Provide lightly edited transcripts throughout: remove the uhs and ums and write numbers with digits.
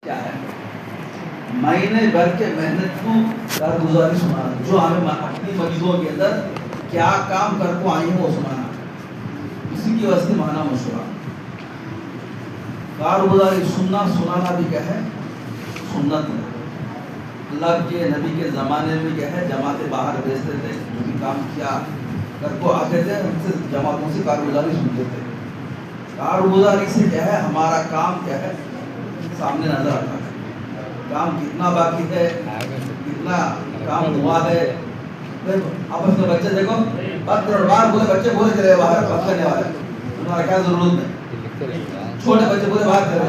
کیا ہے مہینے بھر کے محنت کو کارگزاری سنانا، جو ہمیں اپنی مسجدوں کے اندر کیا کام کر کو آئی ہیں وہ سنانا، اسی کی وجہ سے مانا مشورہ کارگزاری سننا سنانا بھی کیا ہے سنت ہے۔ اللہ کے نبی کے زمانے میں کیا ہے جماعتیں باہر بھیجتے تھے، جو بھی کام کیا کر کو آتے تھے ان سے جماعتوں سے کارگزاری سنتے تھے۔ کارگزاری سے کیا ہے ہمارا کام کیا ہے سامنے نظر آتا ہے، کام کتنا باقی ہے، کتنا کام ہوا ہے۔ آپس میں بچے دیکھو بات کرو، باہر بولے بچے بولے چلے باہر بات کرنے والے، تمہارا کیا ضرورت ہے، چھوٹے بچے بولے باہر چلے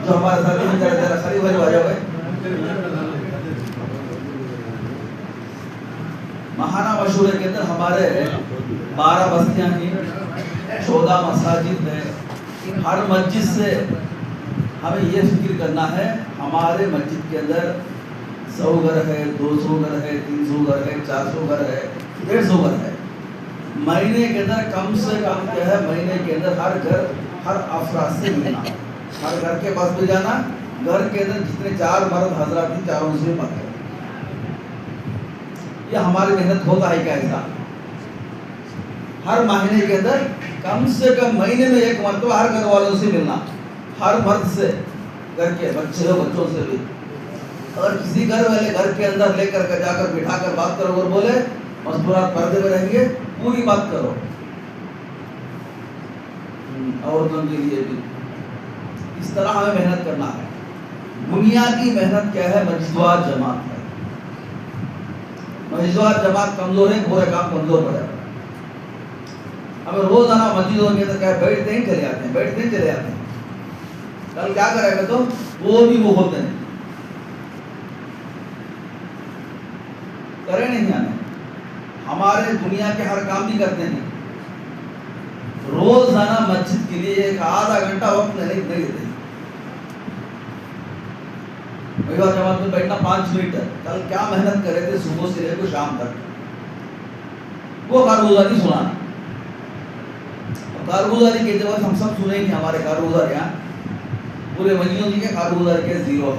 جو ہمارے ساتھ میں ذرا قریب آ جاؤ۔ ماہانہ مشورے کے اندر ہمارے 12 بستیاں ہیں، 14 مساجد ہیں۔ ہر مسجد سے ہمیں یہ فکر کرنا ہے ہمارے مسجد کے اندر 100 گھر ہے، 200 گھر ہے، 300 گھر ہے، 400 گھر ہے، 150 گھر ہے۔ مہینے کے اندر کم سے کم کیا ہے مہینے کے اندر ہر گھر ہر افراد سے ملنا، ہر گھر کے پاس بھی جانا، گھر کے اندر جتنے 4 مرد حضرات ہیں چاروں سے بات کرنا۔ یہ ہماری محنت ہوتا ہے کیا ایسا؟ ہر مہینے کے اندر کم سے کم مہینے میں 1 مرتبہ ہر گھر والوں سے ملنا، ہر مرد سے، گھر کے بچے ہو بچوں سے بھی۔ اگر کسی گھر والے گھر کے اندر لے کر جا کر بٹھا کر بات کرو اور بولے مستورات پردے میں رہیں گے، پوری بات کرو عورتوں کے لیے بھی۔ اس طرح ہمیں محنت کرنا ہے۔ بنیادی محنت کیا ہے؟ مسجدوار جماعت ہے۔ مسجدوار جماعت کمزور ہے، پورے کام کمزور پڑ جاتا ہے۔ ہمیں روزانہ مسجدوں کے اندر کیا بیٹھتے ہیں چلے آتے ہیں، بیٹھتے ہیں چلے آتے ہیں۔ کل کیا کرے گا تو وہ بھی وہ ہوتے ہیں، کرے نہیں آنے۔ ہمارے دنیا کے ہر کام بھی کرتے ہیں، روزانہ مسجد کے لیے 1 آدھا گھنٹہ وقت نہیں دیتے۔ جماعت میں بیٹھنا 5 منٹ ہے، کل کیا محنت کرے تھے صبح سے لے کر شام تک، وہ کارگزاری سنانا۔ کارگزاری کے جب ہم سب سنیں گے ہمارے کارگزار یہاں پورے مجلسوں کی کارگزاری کے 0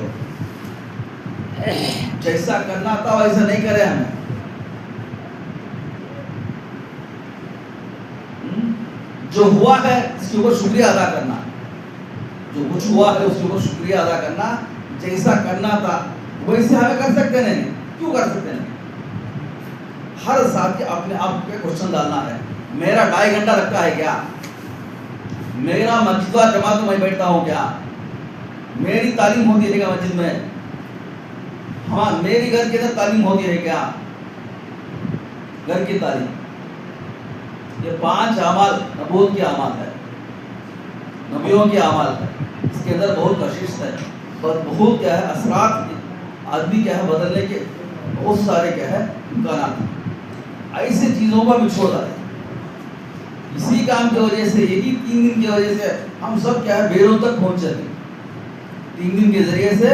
ہے۔ جیسا کرنا تھا ویسا نہیں کرے ہمیں۔ جو ہوا ہے اس کے اوپر شکریہ ادا کرنا، جو کچھ ہوا ہے اس کے اوپر شکریہ ادا کرنا۔ جیسا کرنا تھا ویسے ہمیں کر سکتے نہیں، کیوں کر سکتے نہیں؟ ہر ساتھی اپنے آپ کے کوشچن ڈالنا ہے، میرا 2.5 گھنٹہ لگتا ہے کیا؟ میرا مسجد و جماعت میں بیٹھتا ہوں کیا؟ میری تعلیم ہوتی ہے کیا مسجد میں؟ ہاں میری گھر کے اندر تعلیم ہوتی ہے کیا؟ گھر کی تعلیم، یہ 5 اعمال نبوت کے اعمال ہے، نبیوں کے اعمال ہے۔ اس کے اندر بہت کشش ہے، بہت کیا ہے اثرات آدمی کیا ہے بدلنے کے بہت سارے کیا ہے امکانات ہیں۔ ایسے چیزوں کا بچھوڑا ہے، اسی کام کی وجہ سے یہی 3 دن کی وجہ سے ہم سب کیا ہے بیرون تک پہنچے تھے۔ 3 دن کے ذریعے سے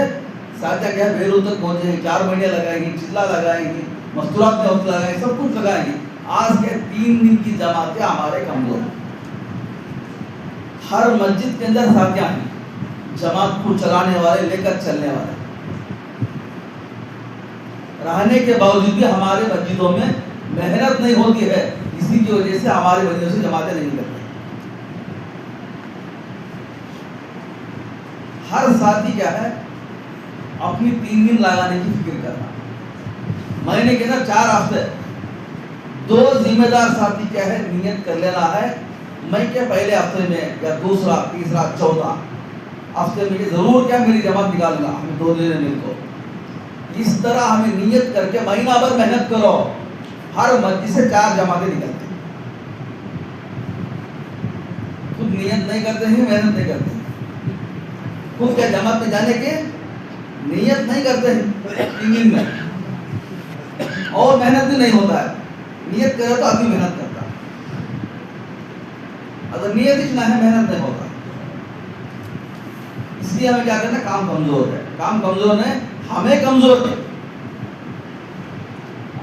ساتھیاں کیا ہے بیرون تک پہنچے ہیں، 4 مہینے لگائیں گے، چلا لگائیں گے، مستورات میں وقت لگائیں گے، سب کچھ لگائیں گے۔ آج کے 3 دن کی جماعتیں ہمارے کمزور ہیں۔ ہر مسجد کے اندر ساتھیاں ہیں، جماعت کو چلانے والے، لے کر چلنے والے، رہنے کے باوجود بھی ہمارے مسجدوں میں محنت نہیں ہوتی ہے، اسی کی وجہ سے ہمارے مسجدوں سے جماعتیں نہیں کرتے۔ ہر ساتھی کیا ہے اپنی 3 دن لگانے کی فکر کرنا، مہینے کے اندر 4 ہفتے 2 ذمہ دار ساتھی کیا ہے نیت کر لینا ہے، میں کے پہلے ہفتے میں یا دوسرا تیسرا چوتھا ہفتے میں ضرور کیا میری جماعت نکال گا، ہمیں 2 دن مل کو۔ اس طرح ہمیں نیت کر کے مہینہ بھر محنت کرو، ہر مسجد سے 4 جماعتیں نکلتی ہیں۔ خود نیت نہیں کرتے ہیں، محنت نہیں کرتے ہیں، خود کیا جماعت میں جانے کے نیت نہیں کرتے ہیں 3 دن میں، اور محنت بھی نہیں ہوتا ہے۔ نیت کرے تو آدمی محنت کرتا ہے، اگر نیت ہی نہ ہے محنت نہیں ہوتا۔ اس لیے ہمیں کیا کرنا ہے، کام کمزور ہے، کام کمزور ہے، ہمیں کمزور ہے۔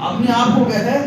اپنے آپ کو کہتے ہیں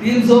300,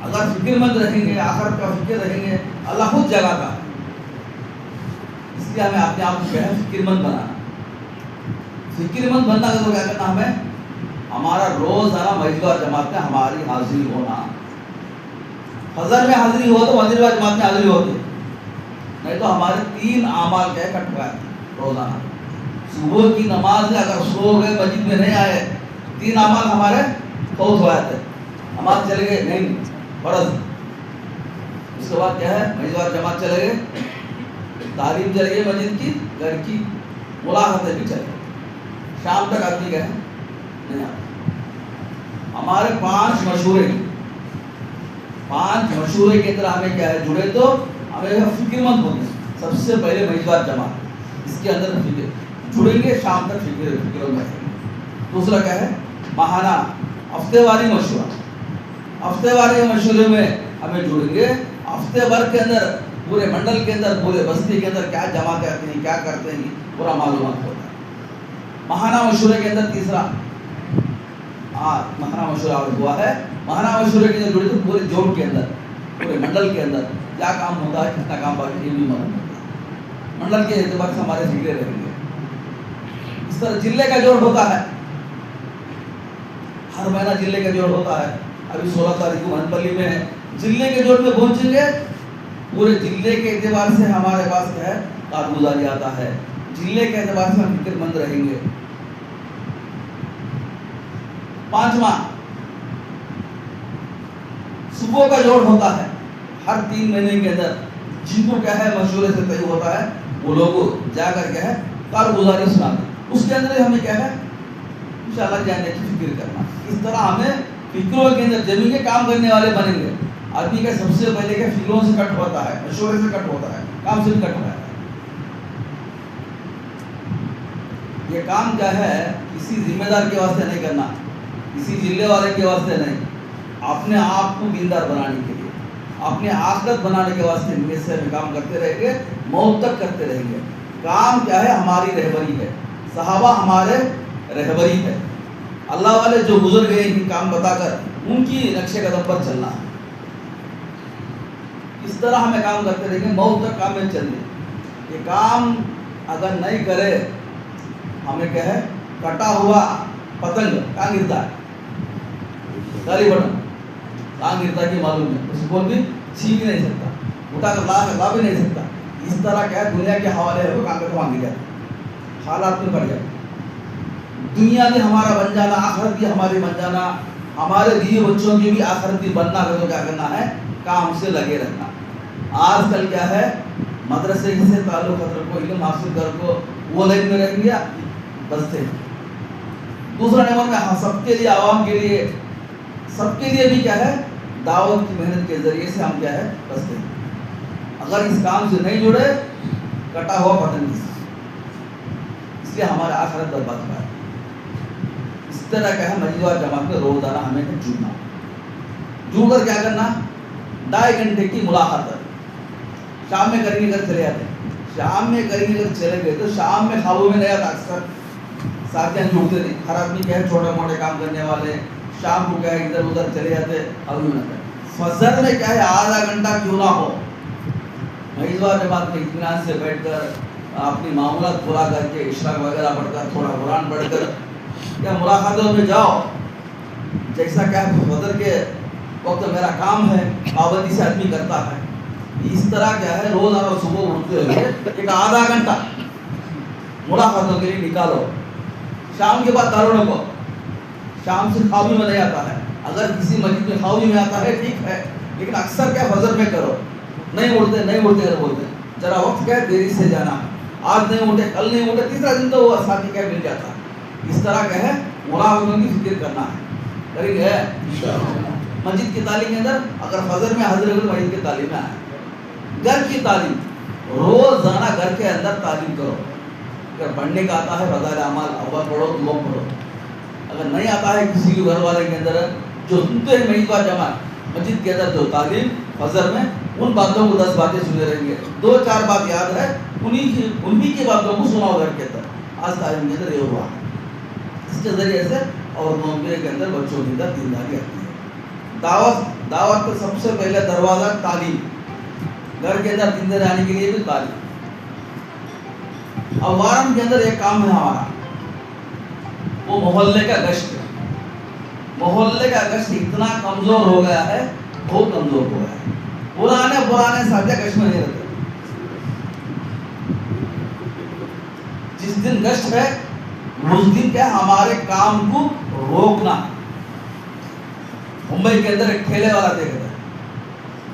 اگر فکر مند رہیں گے، آخرت کا فکر رہیں گے، اللہ خود جگاتا ہے. اس لیے ہمیں اپنے آپ کو کیا ہے فکر مند بنانا. فکر مند بننا کا تو کیا کرنا ہمیں، ہمارا روزانہ مجلس جماعت میں ہماری حاضری ہونا. فجر میں حاضری ہو تو مجلس جماعت میں حاضری ہوتی، نہیں تو ہمارے 3 اعمال کیا کٹ گئے روزانہ. صبح کی نماز میں اگر سو گئے مسجد میں نہیں آئے، 3 اعمال ہمارے فوت ہو جاتے. نماز چلے گئے نہیں فرض، اس کے بعد کیا ہے مجلس جماعت چلے گئے، تعلیم چلے گئی مسجد کی، گھر کی ملاقاتیں بھی چلے گئی، شام تک آدمی گئے نہیں آتے. ہمارے 5 مشورے کے اندر ہمیں کیا ہے جڑے تو ہمیں فکر مند ہوگی. سب سے پہلے مجلس جماعت، اس کے اندر فکر جڑیں گے، شام تک فکر میں. دوسرا کیا ہے ماہانہ ہفتے واری مشورہ، ہفتے والے مشورے میں ہمیں جڑیں گے. ہفتے بھر کے اندر پورے منڈل کے اندر، پورے بستی کے اندر کیا جمع کرتے ہیں، کیا کرتے ہیں، پورا معلومات ہوتا ہے. ماہانہ مشورے کے اندر تیسرا ماہانہ مشورہ ہوا ہے. ماہانہ مشورے کے اندر جڑے تو پورے زون کے اندر، پورے منڈل کے اندر کیا کام ہوتا ہے، کتنا کام باقی یہ بھی معلوم ہوتا ہے. منڈل کے اعتبار سے ہمارے فکرے رہیں گے. اس طرح ضلع کا جوڑ ہوتا ہے، ہر مہینہ ضلع کا جوڑ ہوتا ہے. ابھی 16 تاریخ کو مہنپلی میں ہے، ضلع کے جوڑ میں پہنچیں گے. پورے ضلع کے اعتبار سے ہمارے پاس کیا ہے کارگزاری آتا ہے. ضلع کے اعتبار سے ہم فکر مند رہیں گے. 5واں صبح کا جوڑ ہوتا ہے. ہر 3 مہینے کے اندر جن کو کیا ہے مشورے سے طے ہوتا ہے وہ لوگ جا کر کیا ہے کارگزاری سناتے. اس کے اندر ہمیں کیا ہے انشاءاللہ جاننے کی فکر کرنا. اس طرح ہمیں فکروں کے اندر جمیں گے، کام کرنے والے بنیں گے. آدمی کا سب سے پہلے کیا فکروں سے کٹ ہوتا ہے، مشورے سے کٹ ہوتا ہے، کام سے بھی کٹ ہوتا ہے. یہ کام کیا ہے کسی ذمہ دار کے واسطے نہیں کرنا، کسی ضلع والے کے واسطے نہیں، اپنے آپ کو دیندار بنانے کے لیے، اپنے آخرت بنانے کے واسطے نیت سے ہم کام کرتے رہیں گے، موت تک کرتے رہیں گے. کام کیا ہے ہماری رہبری ہے. صحابہ ہمارے رہبری ہے. اللہ والے جو گزر گئے ان کام بتا کر ان کی نقشے قدم پر چلنا ہے. اس طرح ہمیں کام کرتے رہیں گے، موت تک کام میں چلنے. یہ کام اگر نہیں کرے ہمیں کیا ہے کٹا ہوا پتنگ کہاں گرتا ہے، گالی بٹن کہاں گرتا ہے کہ معلوم ہے. اس کو بھی چھین نہیں سکتا، اٹھا کر لا بھی نہیں سکتا. اس طرح کیا ہے دنیا کے حوالے ہے وہ کام کرتے وہاں گر جاتے، حالات میں پڑ جاتے. دنیا بھی ہمارا بن جانا، آخرت بھی ہماری بن جانا، ہمارے دیے بچوں کی بھی آخرت بھی بننا ہے. تو کیا کرنا ہے کام سے لگے رہنا. آج کل کیا ہے مدرسے سے تعلق رکھو، علم حاصل کر کو وہ لائن میں رہیں گے بستے. دوسرا نمبر میں سب کے لیے، عوام کے لیے، سب کے لیے بھی کیا ہے دعوت کی محنت کے ذریعے سے ہم کیا ہے بستے. اگر اس کام سے نہیں جڑے کٹا ہوا پتنگ، اس لیے ہمارا آخرت برباد ہوا ہے. اس طرح کیا ہے مجلس اور جماعت میں روزانہ ہمیں جڑنا، جڑ کر کیا کرنا 2.5 گھنٹے کی ملاقات. شام میں کریں گے اگر چلے جاتے ہیں، شام میں کریں گے اگر چلے گئے تو شام میں خوابوں میں نہیں آتا. اکثر ساتھیاں جڑتے نہیں، ہر آدمی کیا ہے چھوٹے موٹے کام کرنے والے، شام کو کیا ہے ادھر ادھر چلے جاتے. ابھی میں فجر میں کیا ہے آدھا گھنٹہ کیوں نہ ہو مجلس جماعت میں اطمینان سے بیٹھ کر اپنی معاملات پورا کر کے اشراق وغیرہ پڑھ کر تھوڑا قرآن پڑھ کر کیا ملاقاتوں میں جاؤ. جیسا کیا فجر کے وقت میرا کام ہے پابندی سے آدمی کرتا ہے، اس طرح کیا ہے روزانہ صبح اٹھتے ہوئے ایک آدھا گھنٹہ ملاقاتوں کے لیے نکالو. شام کے بعد داروں کو شام سے خوابی میں نہیں آتا ہے. اگر کسی مسجد میں خوابی میں آتا ہے ٹھیک ہے، لیکن اکثر کیا فجر میں کرو. نہیں اٹھتے اگر بولتے ذرا وقت کیا ہے دیری سے جانا، آج نہیں اٹھے کل نہیں اٹھے تیسرا دن تو وہ ساتھی کیا مل جاتا. اس طرح کیا ہے ملاقاتوں کی فکر کرنا ہے. کریں گے مسجد کی تعلیم کے اندر اگر فجر میں حاضر ہو تو مسجد کی تعلیم میں آئے. گھر کی تعلیم روزانہ گھر کے اندر تعلیم کرو. اگر پڑھنے کا آتا ہے فضائل اعمال اول پڑھو دعا پڑھو. اگر نہیں آتا ہے کسی کے گھر والے کے اندر جو سنتے ہیں مجلس جماعت مسجد کے اندر جو تعلیم فجر میں ان باتوں کو 10 باتیں سنے رہیں گے، 2-4 بات یاد ہے انہی کی باتوں کو سناؤ گھر کے اندر. آج تعلیم کے اندر یہ ہوا. اس کے ذریعے سے اور معاملے کے اندر بچوں کے اندر دینداری آتی ہے. دعوت کا سب سے پہلے دروازہ تعلیم، گھر کے اندر زندہ رہنے کے لیے بھی تعلیم. اب وارن کے اندر ایک کام ہے ہمارا، وہ محلے کا گشت. محلے کا گشت اتنا کمزور ہو گیا ہے، بہت کمزور ہو گیا ہے. پرانے ساتھی گشت میں نہیں رہتے. جس دن گشت ہے اس دن کیا ہمارے کام کو روکنا. ممبئی کے اندر ایک ٹھیلے والا دیکھا تھا،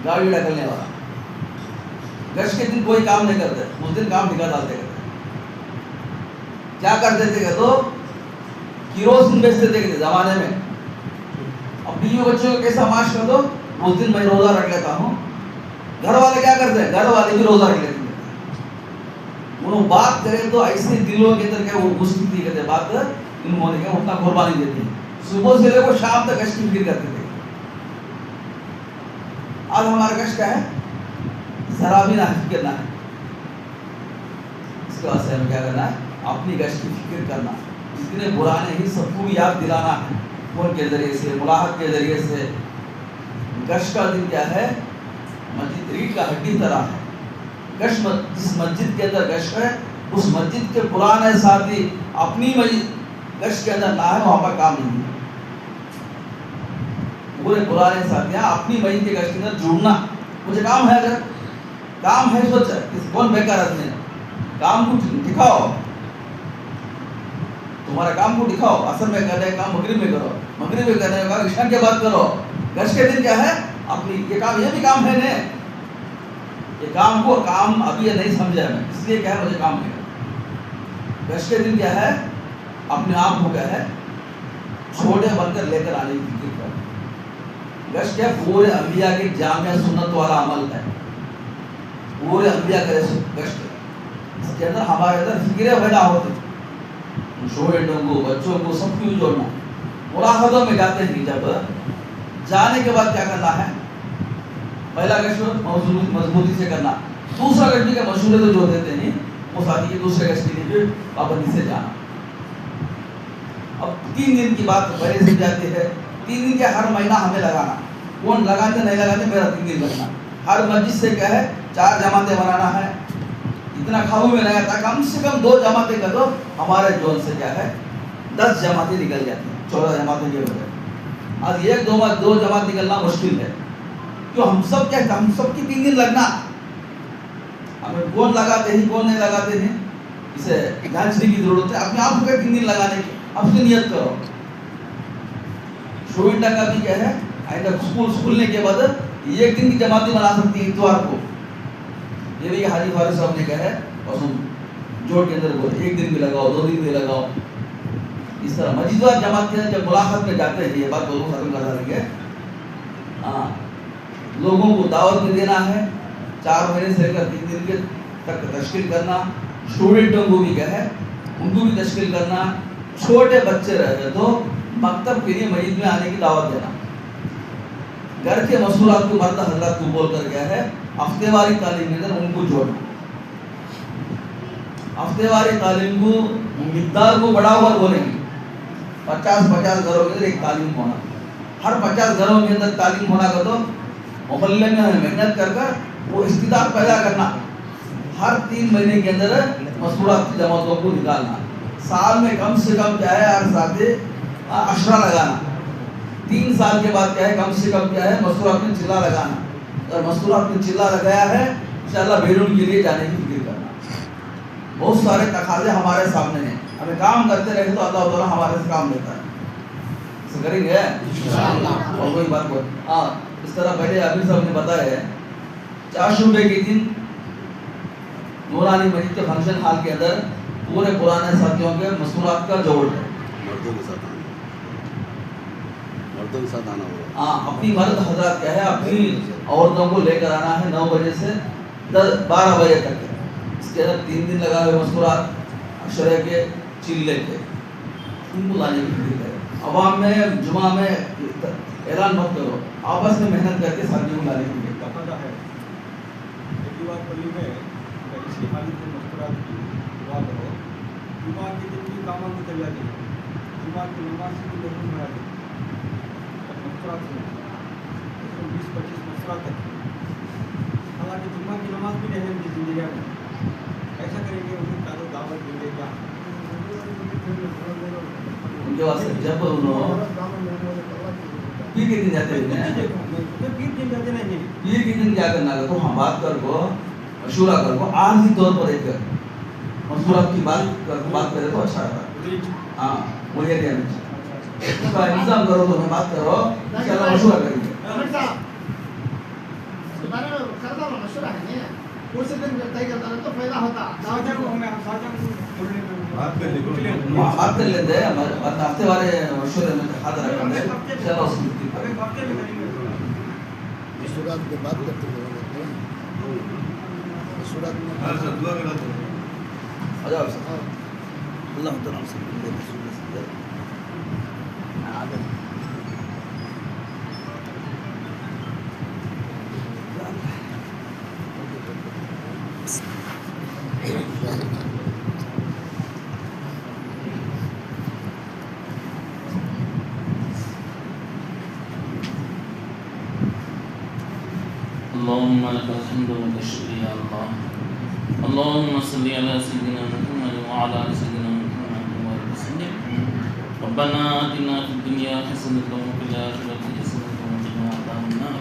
گاڑی ڈکلنے والا، گشت کے دن کوئی کام نہیں کرتے، اس دن کام ٹھکا ڈالتے کرتے. کیا کرتے تھے کہ تو کیروسین بیچتے تھے کہ زمانے میں. اب بیوی بچوں کو کیسا معاش کر دو، اس دن میں روزہ رکھ لیتا ہوں. گھر والے کیا کرتے ہیں، گھر والے بھی روزہ رکھ لیتے ہیں. انہوں بات کرے تو ایسے دلوں کے اندر کیا وہ گھستی کہتے بات انہوں نے کیا اتنا قربانی دیتی ہے. صبح سے لے کو شام تک گشت کی فکر کرتے تھے. آج ہمارا گشت کیا ہے، ذرا بھی نہ فکر نہ ہے. اس کے واسطے ہمیں کیا کرنا ہے، اپنی گشت کی فکر کرنا. جتنے پرانے ہی سب کو یاد دلانا ہے، فون کے ذریعے سے، ملاحت کے ذریعے سے. گشت کا دن کیا ہے، مسجد ریڑھ کا ہڈی طرح ہے. گشت جس مسجد کے اندر گشت ہے، اس مسجد کے پرانے ساتھی اپنی مسجد گشت کے اندر نہ ہے، وہاں پر کام نہیں ہے. پورے پرانے ساتھیاں اپنی مسجد کے گشت کے اندر جڑنا. مجھے کام ہے، اگر کام ہے سوچا کون بیکار آدمی ہے، کام کو دکھاؤ. تمہارا کام کو دکھاؤ. اصل میں کرنے کا کام مغرب میں کرو، مغرب میں کرنے کا کام عشاء کے بعد کرو. گشت کے دن کیا ہے اپنی یہ کام، یہ بھی کام ہے نا. یہ کام کو کام ابھی نہیں سمجھا میں، اس لیے کیا ہے مجھے کام نہیں. گشت کے دن کیا ہے، اپنے آپ کو کیا ہے چھوٹے بن کر لے کر آنے کی فکر کر. گشت کیا پورے انبیاء کے جامع سنت والا عمل ہے. پورے انبیاء کرے گشت. اس کے اندر ہمارے اندر فکریں پیدا ہوتی، اسٹوڈنٹوں کو، بچوں کو، سب کو جوڑنا. ملاحظوں میں جاتے ہیں، جب جانے کے بعد کیا کرنا ہے، پہلا گشت مضبوطی سے کرنا. دوسرا گشت کے مشورے تو جو دیتے ہیں وہ ساتھی کے دوسرے گشت کے لیے پابندی سے جانا. اب 3 دن کی بات پہلے سے جاتی ہے. 3 دن کے ہر مہینہ ہمیں لگانا. کون لگاتے نہیں لگاتے، میرا 3 دن لگنا. ہر مسجد سے کیا ہے 4 جماعتیں بنانا ہے. اتنا کھاؤ میں نہیں آتا، کم سے کم 2 جماعتیں کر دو. ہمارے جون سے کیا ہے 10 جماعتیں نکل جاتی ہیں، 14 جماعتیں یہ ہو جاتی. آج 1-2 جماعت نکلنا مشکل ہے. کیوں، ہم سب کیا، ہم سب کی 3 دن لگنا. ہمیں کون لگاتے ہیں کون نہیں لگاتے ہیں اسے جانچنے کی ضرورت ہے. اپنے آپ کو 3 دن لگانے کی اب سے نیت کرو. اسٹوڈنٹ کا بھی کیا ہے، اسکول کھلنے کے بعد 1 دن کی جماعتیں بنا سکتی ہیں اتوار کو. یہ بھی حاجی فاروق صاحب نے کہا ہے، اور جوڑ کے اندر بولے 1 دن بھی لگاؤ، 2 دن بھی لگاؤ. اس طرح مجیدوار جماعت کے جب ملاقات میں جاتے ہیں، یہ بات دونوں ختم کر دیں گے. ہاں، لوگوں کو دعوت میں دینا ہے، 4 مہینے سے لے کر 3 دن کے تک تشکیل کرنا. اسٹوڈنٹوں کو بھی کیا ہے ان کو بھی تشکیل کرنا. چھوٹے بچے رہتے تو مکتب کے لیے مسجد میں آنے کی دعوت دینا. گھر کے مسئولات کو مرد حضرات کو بول کر گیا ہے ہفتے واری تعلیم کے اندر ان کو جوڑنا. ہفتے واری تعلیم کو مقدار کو بڑا ہوا بولیں گے. 50 گھروں کے اندر ایک تعلیم ہونا. ہر 50 گھروں کے اندر تعلیم ہونا کا تو محلے میں محنت کر کر وہ استطاعت پیدا کرنا. ہر 3 مہینے کے اندر مسئولات کی جماعتوں کو نکالنا. سال میں کم سے کم کیا ہے ہر ساتھ اشرا لگانا. 3 سال کے بعد کیا ہے کم سے کم کیا ہے مسئولات میں چلا لگانا. اگر مسئولات میں چلا لگایا ہے انشاءاللہ بیرون کے لیے جانے کی فکر کرنا. بہت سارے تقاضے ہمارے سامنے ہیں، ہمیں کام کرتے رہے تو اللہ تعالیٰ ہمارے سے کام لیتا ہے. اسے کریں گے انشاءاللہ. اور کوئی بات ہاں اس طرح پہلے عامر صاحب نے بتایا ہے 4 شعبے کے دن نورانی مسجد کے فنکشن ہال کے اندر پورے پرانے ساتھیوں کے مسئولات کا جوڑ ہے. مردوں کے ساتھ آنا ہوگا. ہاں، اپنی مرد حضرات کیا ہے اپنی عورتوں کو لے کر آنا ہے 9 بجے سے 12 بجے تک. اس کے اندر 3 دن لگا ہوئے مسئولات اشرے کے چلے کے ان کو لانے کی فکر کرے. عوام میں جمعہ میں اعلان مت کرو، آپس میں محنت کر کے ساتھیوں کو لانے کی فکر کرنا ہے. جمعہ کے دن کی کاموں کی تیاری ہے، جمعہ کی نماز کی لوگوں میں آ گئی. 20-25 مسئلہ تک، حالانکہ جمعہ کی نماز بھی نہیں ہے ان کی زندگی میں، ایسا کریں گے ان کو کیا دعوت دیں گے کیا؟ ان کے واسطے جب انہوں پیر کے دن جاتے ہیں، پیر کے دن جاتے نہیں، پیر کے دن کیا کرنا ہے تو ہم بات کر کو مشورہ کر کو عارضی طور پر ایک مشورت کی بات کرے تو اچھا رہتا ہے. ہاں وہ یہ دینا اس کا انتظام کرو تو ہمیں بات کرو انشاءاللہ مشورہ کریں گے. مشورہ ہے نہیں اس دن جب طے کرتا تو فائدہ ہوتا بات کر لیتے ہیں ہمارے ہفتے والے مشورے میں حاضر رکھیں گے انشاءاللہ اس کی مشورات کے بات کرتے ہیں اللہ تعالیٰ اللهم لك الحمد ولك الشكر يا الله. اللهم صل على سيدنا محمد وعلى ال سيدنا محمد وبارك وسلم. ربنا آتنا في الدنيا حسنة وفي الآخرة حسنة وقنا عذاب النار.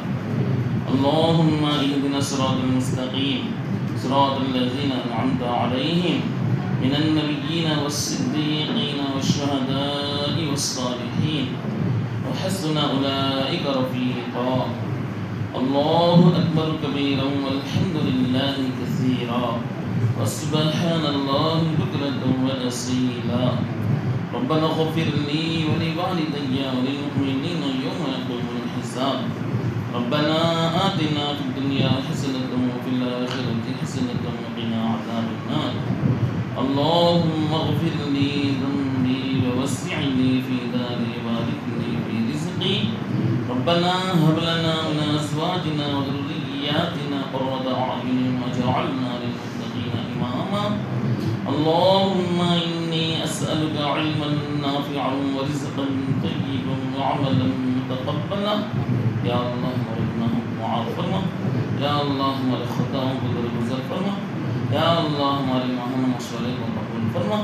اللهم اهدنا الصراط المستقيم صراط الذين أنعمت عليهم من النبيين والصديقين والشهداء والصالحين وحسن أولئك رفيقا. الله أكبر كبيرا والحمد لله كثيرا وسبحان الله بكرة وأصيلا. ربنا اغفر لي ولوالدي وللمؤمنين يوم يقوم الحساب. ربنا آتنا في الدنيا حسنة وفي الآخرة حسنة وقنا عذاب النار. اللهم اغفر لي ذنبي ووسع لي في داري وبارك لي في رزقي. ربنا هب لنا من أزواجنا وذرياتنا قرة أعين واجعلنا للمتقين إماما. اللهم إني أسألك علما نافعا ورزقا طيبا وعملا متقبلا. يا الله مرحمنا معاف فرما. يا الله ہمارے خطاؤں کو درگزر فرما. یا اللہ ہمارے ماہانہ مشورے کو قبول فرما.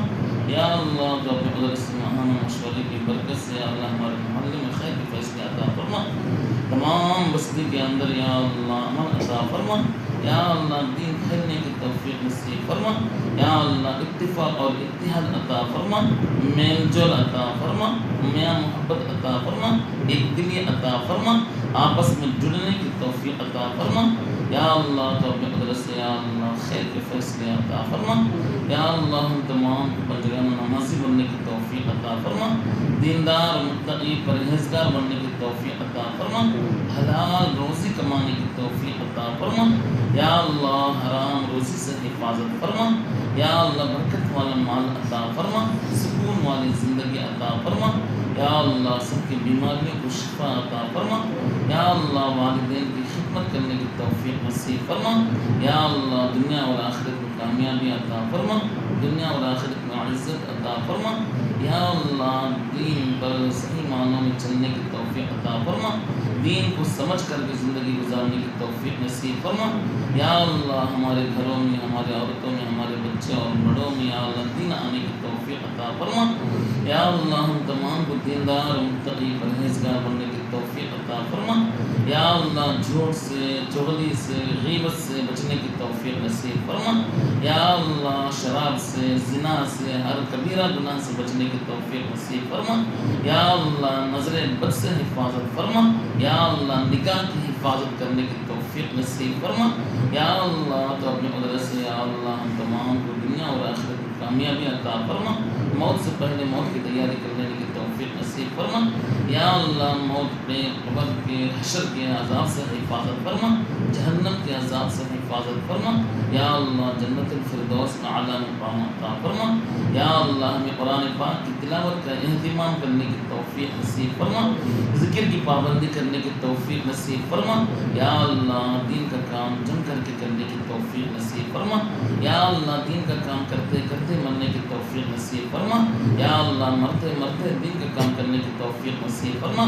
یا اللہ تو اپنے قدر سے ماہانہ مشورے کی برکت سے یا اللہ ہمارے محلے میں خیر کے فیصلے عطا فرما. تمام بستی کے اندر یا اللہ امن عطا فرما. یا اللہ دین پھیلنے کی توفیق نصیب فرما. یا اللہ اتفاق اور اتحاد عطا فرما. میل جول عطا فرما. میاں محبت عطا فرما. ایک دلی عطا فرما. آپس میں جڑنے کی توفیق عطا فرما. یا اللہ تو اپنے قدرت سے یا اللہ خیر کے فیصلے عطا فرما. یا اللہ ہم تمام کو بندگان نمازی بننے کی توفیق عطا فرما. دیندار متقی پرہیزگار بننے کی توفیق عطا فرما. حلال روزی کمانے کی توفیق عطا فرما. یا اللہ حرام روزی سے حفاظت فرما. یا اللہ برکت والا مال عطا فرما. سکون والی زندگی عطا فرما. یا اللہ سب کی بیماریوں کو شفا عطا فرما. یا اللہ والدین کی خدمت کرنے کی توفیق نصیب فرما. یا اللہ دنیا اور آخرت میں کامیابی عطا فرما. دنیا اور آخرت میں عزت عطا فرما. یا اللہ دین پر صحیح معنوں میں چلنے کی توفیق عطا فرما. دین کو سمجھ کر کے زندگی گزارنے کی توفیق نصیب فرما. یا اللہ ہمارے گھروں میں ہمارے عورتوں میں ہمارے بچے اور بڑوں میں یا اللہ دین آنے کی توفیق عطا فرما. یا اللہ ہم تمام کو دیندار متقی پرہیزگار بننے کی توفیق عطا فرما. یا اللہ جھوٹ سے چغلی سے غیبت سے بچنے کی توفیق نصیب فرما. یا اللہ شراب سے زنا سے ہر کبیرہ گناہ سے بچنے کی توفیق نصیب فرما. یا اللہ نظر بد سے حفاظت فرما. یا اللہ نگاہ کی حفاظت کرنے کی توفیق نصیب فرما. یا اللہ تو اپنے قدرت سے یا اللہ ہم تمام کو دنیا اور آخرت میں کامیابی عطا فرما. موت سے پہلے موت کی تیاری کر لینے کی توفیق نصیب فرما. یا اللہ موت پہ قبر کے حشر کے عذاب سے حفاظت فرما. جہنم کے عذاب سے حفاظت فرما. یا اللہ جنت الفردوس کا اعلیٰ مقام عطا فرما. یا اللہ ہمیں قرآن پاک کی تلاوت کا اہتمام کرنے کی توفیق نصیب فرما. ذکر کی پابندی کرنے کی توفیق نصیب فرما. یا اللہ دین کا کام جم کر کے کرنے کی توفیق نصیب فرما، یا اللہ دین کا کام کرتے کرتے مرنے کی توفیق نصیب فرما، یا اللہ مرتے مرتے دین کا کام کرنے کی توفیق نصیب فرما،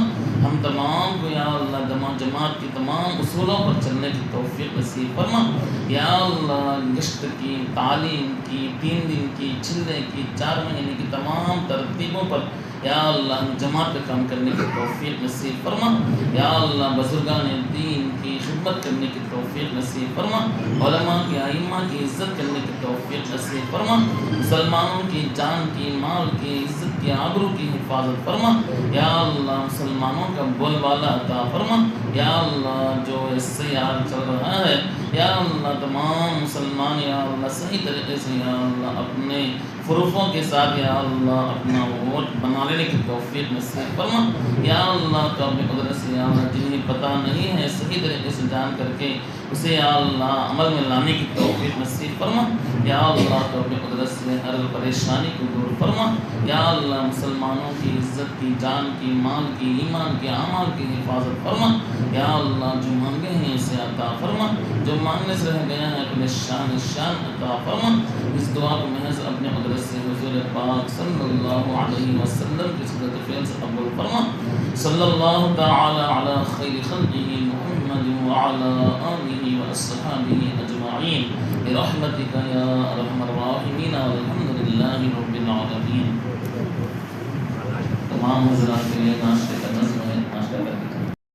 ہم تمام کو یا اللہ جماعت کی تمام اصولوں پر چلنے کی توفیق نصیب فرما، یا اللہ گشت کی، تعلیم کی، 3 دن کی، چلے کی، 4 مہینے کی تمام ترتیبوں پر یا اللہ جماعت کا کام کرنے کی توفیق نصیب فرما، یا اللہ بزرگان دین کی خدمت کرنے کی توفیق نصیب فرما، علماء کی، ائمہ کی عزت کرنے کی توفیق نصیب فرما، مسلمانوں کی جان کی، مال کی، عزت کی، آبرو کی حفاظت فرما، یا اللہ مسلمانوں کا بول بالا عطا فرما، یا اللہ جو اس سے یار چل رہا ہے یا اللہ تمام مسلمان یا اللہ صحیح طریقے سے یا اللہ اپنے فروفوں کے ساتھ یا اللہ اپنا ووٹ بنا لینے کی توفیق نصیب فرما، یا اللہ تو اپنے قدرت سے یا اللہ جنہیں پتہ نہیں ہے صحیح طریقے سے جان کر کے اسے یا اللہ عمل میں لانے کی توفیق نصیب فرما، یا اللہ تو اپنے قدرت سے ہر پریشانی کو دور فرما، یا اللہ مسلمانوں کی عزت کی، جان کی، مال کی، ایمان کی، اعمال کی حفاظت فرما، یا اللہ جو مانگے ہیں اسے عطا فرما، جو مانگنے سے رہ گیا ہے اپنے شان عطا فرما۔ اس دعا کو محض اپنے قدرت سے حضور پاک صلی اللہ علیہ وسلم کی صورت فعل سے قبول فرما۔ صلی اللہ تعالی علی خیر خلقہ محمد وعلی آلہ واصحابہ اجمعین برحمتک یا ارحم الراحمین والحمد للہ رب العالمین۔ تمام حضرات کے لیے ناشتے